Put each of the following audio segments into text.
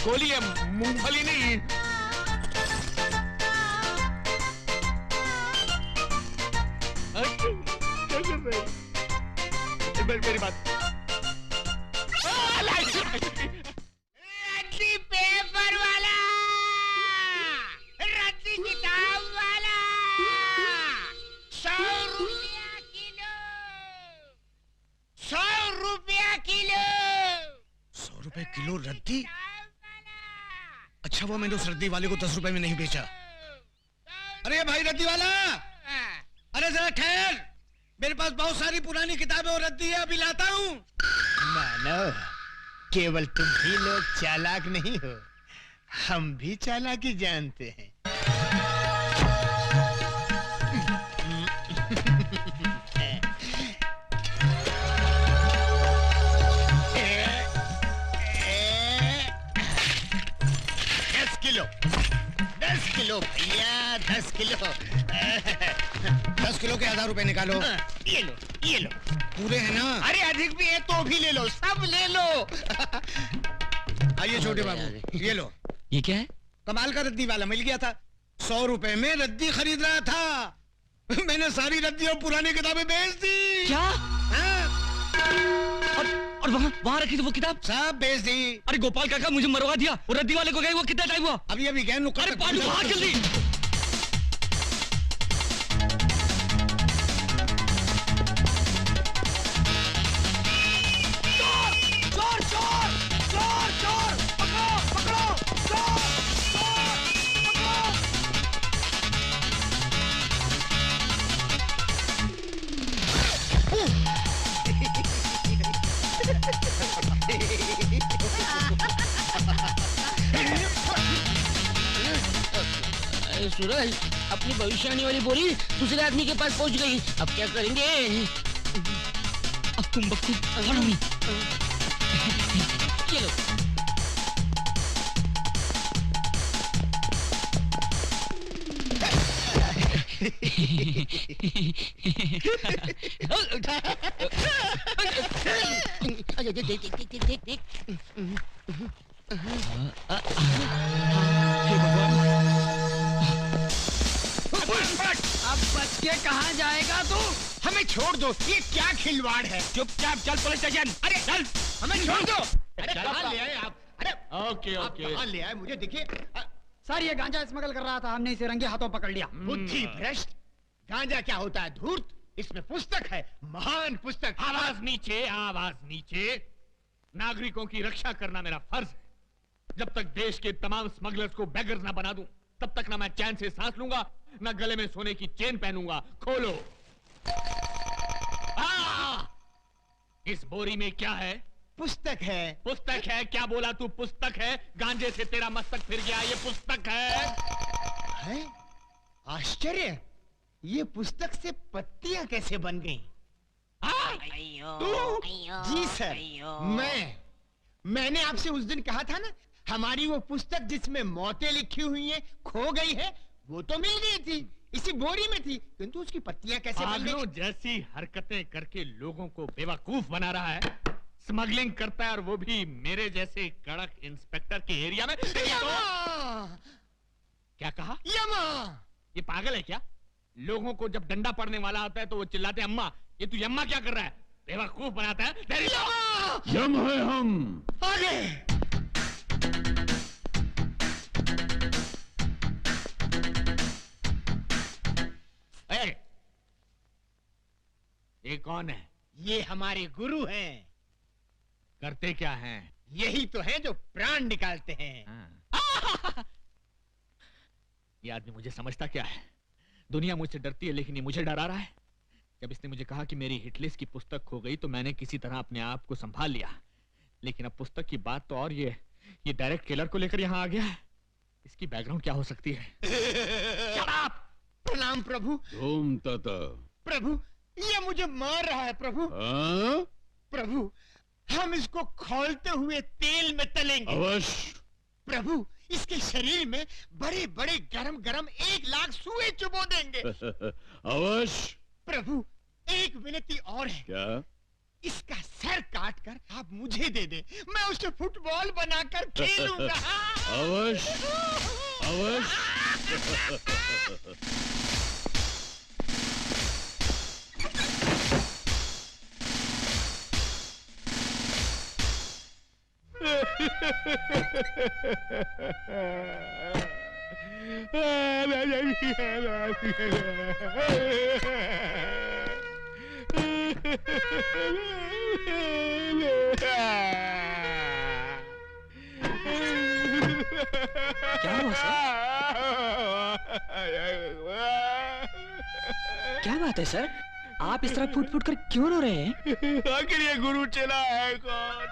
गोली है, मूंगफली नहीं। मेरी बात। रद्दी पेपर वाला, रद्दी किताब वाला, 100 रुपया किलो, 100 रुपया किलो। 100 रुपए किलो रद्दी? अच्छा वो मैंने उस रद्दी वाले को 10 रुपए में नहीं बेचा। अरे भाई रद्दी वाला, अरे जरा ठहर, मेरे पास बहुत सारी पुरानी किताबें और रद्दी है, अभी लाता हूँ। मानो केवल तुम ही लोग चालाक नहीं हो, हम भी चालाकी जानते हैं। दस किलो भैया, 10 किलो। 10 किलो के 1000 रुपए निकालो। ये लो, ये लो। पूरे हैं ना? अरे अधिक भी है तो भी ले लो, सब ले लो। आइए छोटे बाबू, ये लो। ये क्या है? कमाल का रद्दी वाला मिल गया था, 100 रुपए में रद्दी खरीद रहा था। मैंने सारी रद्दी और पुरानी किताबें बेच दी। क्या? और वहाँ रखी थी वो किताब? सब बेच दी। अरे गोपाल काका मुझे मरवा दिया, और रद्दी वाले को गए वो कितना टाइम हुआ? अभी गए। अरे पांडू भाग जल्दी। चोर चोर चोर चोर, पकड़ो पकड़ो, चोर चोर, सूरज, अपनी भविष्यवाणी वाली बोरी दूसरे आदमी के पास पहुंच गई, अब क्या करेंगे? अब तुम बक्कू फॉलो मी। चलो। देख। अब बच के कहाँ जाएगा तू? हमें छोड़ दो, ये क्या खिलवाड़ है? चुपचाप चल पुलिस स्टेशन। अरे चल, हमें छोड़ दो। अरे चल, कहाँ ले आए आप? अरे ओके आप ओके। कहाँ ले आए मुझे देखिए। सर ये गांजा स्मगल कर रहा था, हमने इसे रंगे हाथों पकड़ लिया। बुद्धि भ्रष्ट, गांजा क्या होता है? धूर्त। इसमें पुस्तक है, महान पुस्तक। आवाज नीचे, आवाज नीचे। नागरिकों की रक्षा करना मेरा फर्ज है। जब तक देश के तमाम स्मगलर्स को बेगर्स ना बना दूं, तब तक ना मैं चैन से सांस लूंगा, ना गले में सोने की चेन पहनूंगा। खोलो। इस बोरी में क्या है? पुस्तक है। पुस्तक है? क्या बोला तू? पुस्तक है? गांजे से तेरा मस्तक फिर गया, ये पुस्तक है। आश्चर्य, ये पुस्तक से पत्तियां कैसे बन गईं? तू? जी सर, मैंने आपसे उस दिन कहा था ना, हमारी वो पुस्तक जिसमें मौतें लिखी हुई हैं खो गई है, वो तो मिल गई थी, इसी बोरी में थी, किंतु उसकी पत्तियां कैसे बन गई? जैसी हरकतें करके लोगों को बेवकूफ बना रहा है, स्मगलिंग करता है, और वो भी मेरे जैसे कड़क इंस्पेक्टर के एरिया में। क्या कहा? यमा। ये पागल है क्या? लोगों को जब डंडा पड़ने वाला होता है तो वो चिल्लाते हैं अम्मा। ये तू यम्मा क्या कर रहा है? बेवकूफ बनाता है। यम है हम। आगे। ये कौन है? ये हमारे गुरु हैं। करते क्या हैं? यही तो है जो प्राण निकालते हैं। ये आदमी मुझे समझता क्या है? दुनिया मुझसे डरती है, लेकिन ये मुझे डरा रहा है। जब इसने मुझे कहा कि मेरी हिटलिस्ट की पुस्तक खो गई, तो मैंने किसी तरह अपने आप को संभाल लिया। लेकिन अब पुस्तक की बात तो और ये डायरेक्ट किलर को लेकर यहाँ आ गया है। इसकी बैकग्राउंड क्या हो सकती है? प्रणाम प्रभु। ओम तत। प्रभु, ये मुझे मार रहा है प्रभु। प्रभु, हम इसको खौलते हुए तेल में तलेंगे। अवश्य। प्रभु, इसके शरीर में बड़े बड़े गरम गरम 1 लाख सुए चुबो देंगे। अवश्य। प्रभु, एक विनती और है। क्या? इसका सर काट कर आप मुझे दे दे, मैं उसे फुटबॉल बनाकर खेलूंगा। अवश्य अवश्य। क्या हुआ सर? क्या बात है सर? आप इस तरह फूट फूट कर क्यों रो रहे हैं? आखिर ये गुरु चला है कौन?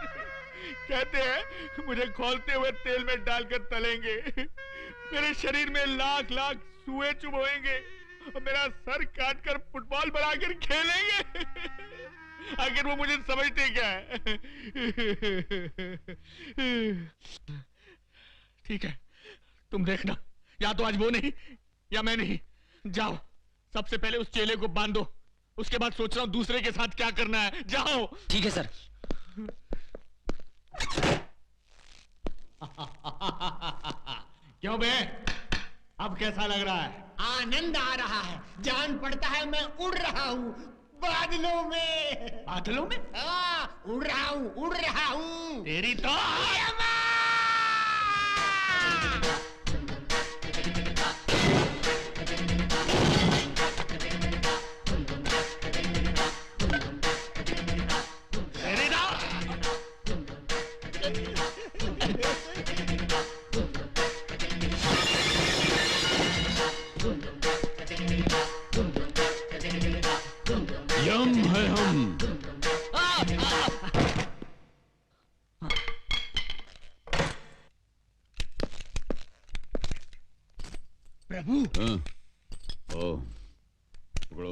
कहते हैं मुझे खोलते हुए तेल में डालकर तलेंगे, मेरे शरीर में लाख लाख सुए चुभोएंगे और मेरा सर काट कर फुटबॉल बनाकर खेलेंगे। आखिर वो मुझे समझते क्या है? ठीक है, तुम देखना, या तो आज वो नहीं या मैं नहीं। जाओ, सबसे पहले उस चेले को बांधो, उसके बाद सोच रहा हूं दूसरे के साथ क्या करना है। जाओ। ठीक है सर। क्यों बे, अब कैसा लग रहा है? आनंद आ रहा है, जान पड़ता है मैं उड़ रहा हूँ बादलों में। बादलों में? हाँ, उड़ रहा हूँ, उड़ रहा हूँ। तेरी तो यम है हम। प्रभु। हाँ। ओ, पकड़ो।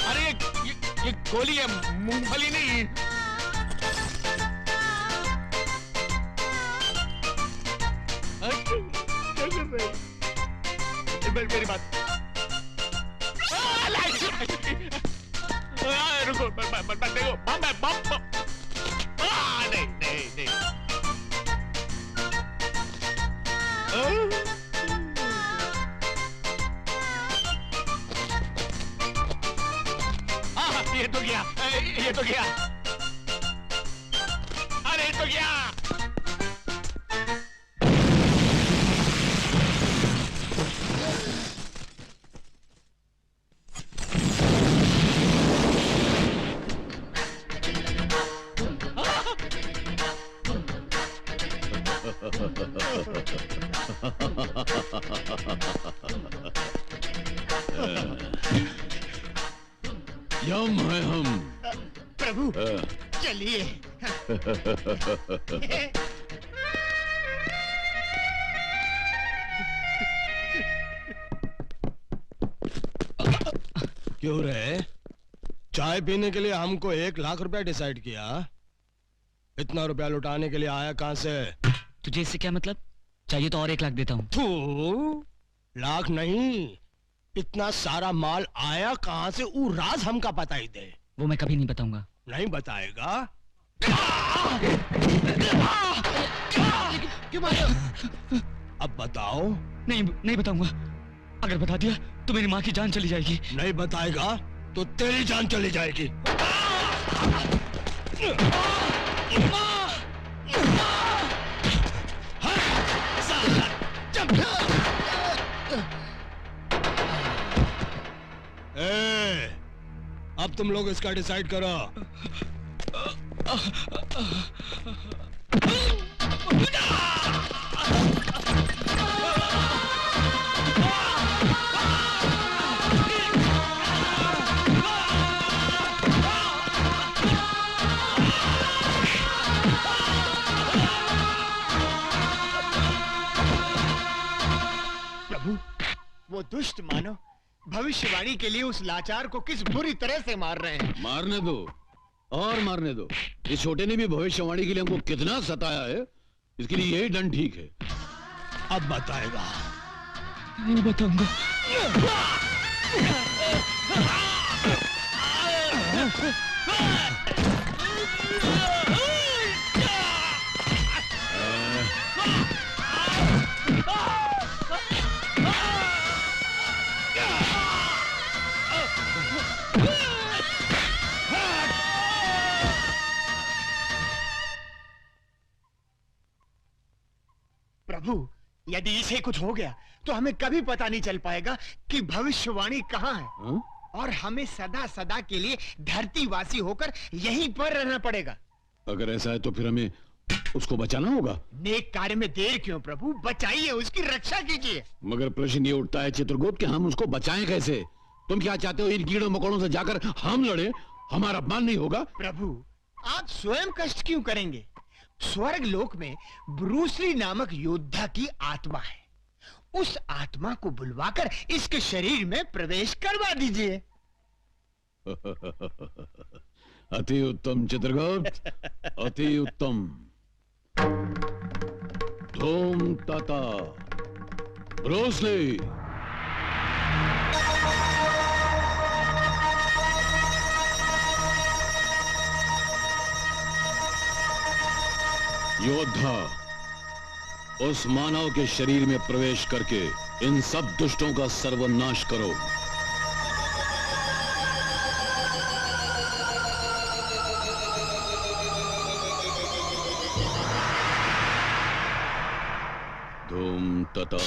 अरे ये गोली है, मूंगफली नहीं। मेरी बात रुको, देखो बम है, बम। नहीं नहीं नहीं। ये तो गया, ये तो गया, अरे तो गया। यम है हम। प्रभु चलिए। क्यों रे? चाय पीने के लिए हमको 1 लाख रुपया डिसाइड किया। इतना रुपया लुटाने के लिए आया कहां से? तुझे इससे क्या मतलब? चाहिए तो और 1 लाख देता हूँ। तू लाख नहीं, इतना सारा माल आया कहां से? वो राज हमका पता ही दे। वो मैं कभी नहीं बताऊंगा। नहीं बताएगा? क्यों मारो? अब बताओ। नहीं नहीं बताऊंगा। अगर बता दिया तो मेरी माँ की जान चली जाएगी। नहीं बताएगा तो तेरी जान चली जाएगी। अब तुम लोग इसका डिसाइड करो। प्रभु, वो दुष्ट मानव भविष्यवाणी के लिए उस लाचार को किस बुरी तरह से मार रहे हैं। मारने दो, और मारने दो। इस छोटे ने भी भविष्यवाणी के लिए हमको कितना सताया है, इसके लिए यही दंड ठीक है। अब बताएगा। नहीं बताऊंगा। प्रभु, यदि इसे कुछ हो गया तो हमें कभी पता नहीं चल पाएगा कि भविष्यवाणी कहाँ है। हाँ? और हमें सदा सदा के लिए धरतीवासी होकर यहीं पर रहना पड़ेगा। अगर ऐसा है तो फिर हमें उसको बचाना होगा। नेक कार्य में देर क्यों प्रभु, बचाइए, उसकी रक्षा कीजिए। मगर प्रश्न ये उठता है चित्रगुप्त कि हम उसको बचाएं कैसे? तुम क्या चाहते हो, इन कीड़ों मकोड़ों से जाकर हम लड़े, हमारा अपमान नहीं होगा? प्रभु, आप स्वयं कष्ट क्यों करेंगे? स्वर्ग लोक में ब्रूसली नामक योद्धा की आत्मा है। उस आत्मा को बुलवाकर इसके शरीर में प्रवेश करवा दीजिए। अति उत्तम चित्रगुप्त, अति उत्तम। धूम तथा ब्रूसली। योद्धा, उस मानव के शरीर में प्रवेश करके इन सब दुष्टों का सर्वनाश करो। धूम तथा।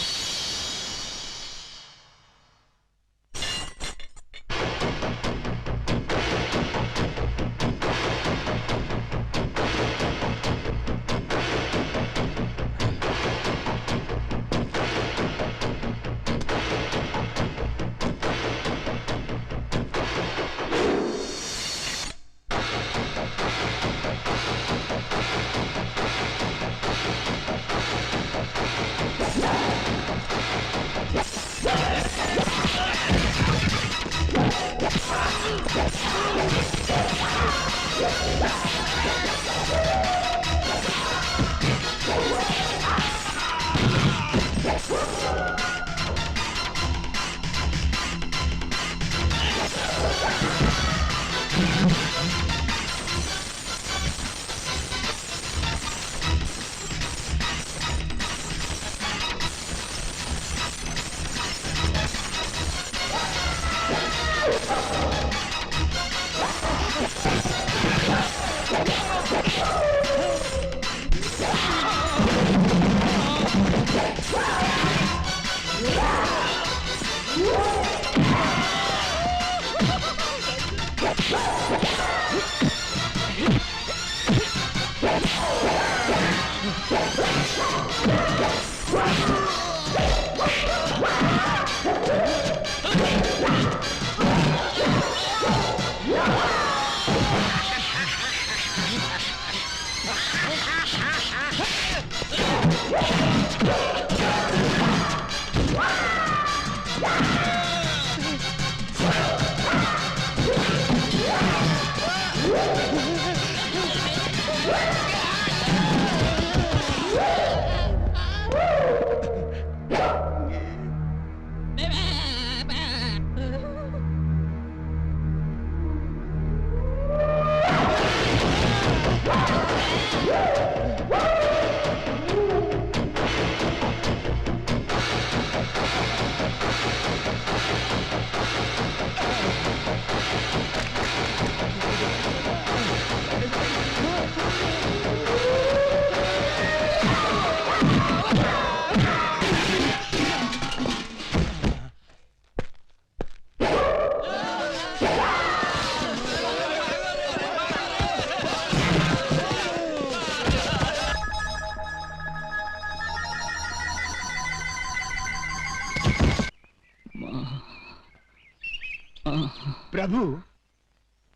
प्रभु,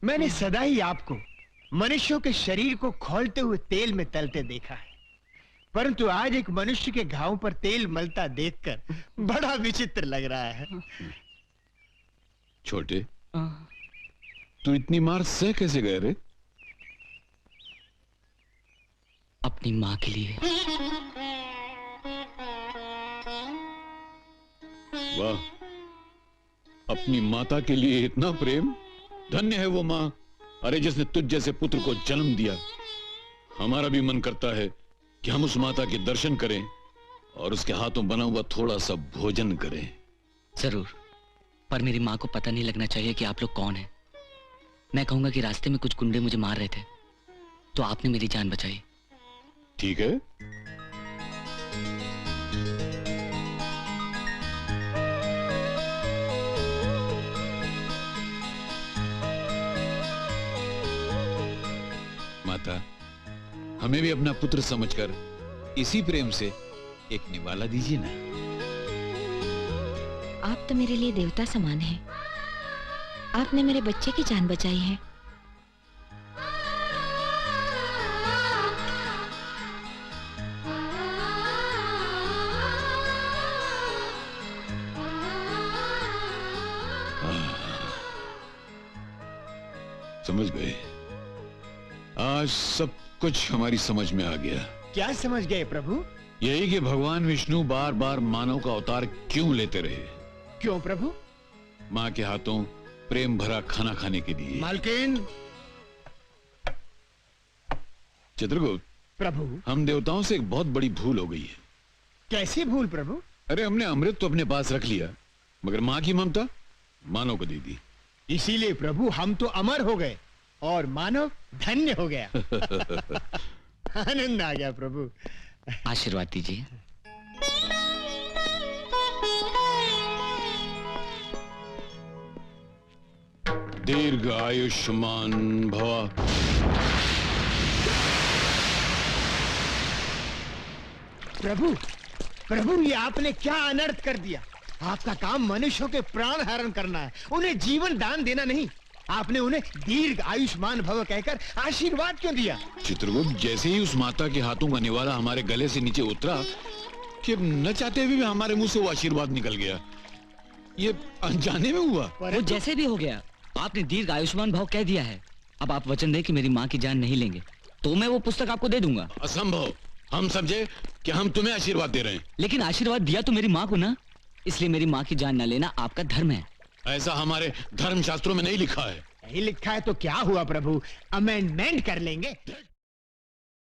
मैंने सदा ही आपको मनुष्यों के शरीर को खौलते हुए तेल में तलते देखा है, परंतु आज एक मनुष्य के घाव पर तेल मलता देखकर बड़ा विचित्र लग रहा है। छोटे, तू इतनी मार सह कैसे गए रे? अपनी माँ के लिए। वाह, अपनी माता के लिए इतना प्रेम। धन्य है वो माँ, अरे जिसने तुझ जैसे पुत्र को जन्म दिया। हमारा भी मन करता है कि हम उस माता के दर्शन करें और उसके हाथों बना हुआ थोड़ा सा भोजन करें। जरूर, पर मेरी माँ को पता नहीं लगना चाहिए कि आप लोग कौन हैं। मैं कहूंगा कि रास्ते में कुछ गुंडे मुझे मार रहे थे, तो आपने मेरी जान बचाई। ठीक है, माता, हमें भी अपना पुत्र समझकर इसी प्रेम से एक निवाला दीजिए ना। आप तो मेरे लिए देवता समान हैं। आपने मेरे बच्चे की जान बचाई है। समझ गए, आज सब कुछ हमारी समझ में आ गया। क्या समझ गए प्रभु? यही कि भगवान विष्णु बार बार मानव का अवतार क्यों लेते रहे। क्यों प्रभु? माँ के हाथों प्रेम भरा खाना खाने के लिए। मालकिन, चित्रगुप्त, प्रभु हम देवताओं से एक बहुत बड़ी भूल हो गई है। कैसी भूल प्रभु? अरे हमने अमृत तो अपने पास रख लिया, मगर माँ की ममता मानव को दे दी। इसीलिए प्रभु हम तो अमर हो गए और मानव धन्य हो गया। आनंद आ गया प्रभु। आशीर्वाद दीजिए। दीर्घ आयुष्मान भव। प्रभु, प्रभु ये आपने क्या अनर्थ कर दिया। आपका काम मनुष्यों के प्राण हरण करना है, उन्हें जीवन दान देना नहीं। आपने उन्हें दीर्घ आयुष्मान भव कहकर आशीर्वाद क्यों दिया? चित्रगुप्त, जैसे ही उस माता के हाथों का निवाला हमारे गले से नीचे उतरा कि न चाहते हुए भी हमारे मुंह से वो आशीर्वाद निकल गया। ये अनजाने में हुआ। वो जैसे भी हो गया, आपने दीर्घ आयुष्मान भाव कह दिया है। अब आप वचन दें कि मेरी माँ की जान नहीं लेंगे, तो मैं वो पुस्तक आपको दे दूंगा। असंभव, हम समझे कि हम तुम्हें आशीर्वाद दे रहे हैं। लेकिन आशीर्वाद दिया तो मेरी माँ को ना, इसलिए मेरी माँ की जान न लेना आपका धर्म है। ऐसा हमारे धर्म शास्त्रों में नहीं लिखा है। नहीं लिखा है तो क्या हुआ प्रभु, अमेंडमेंट कर लेंगे।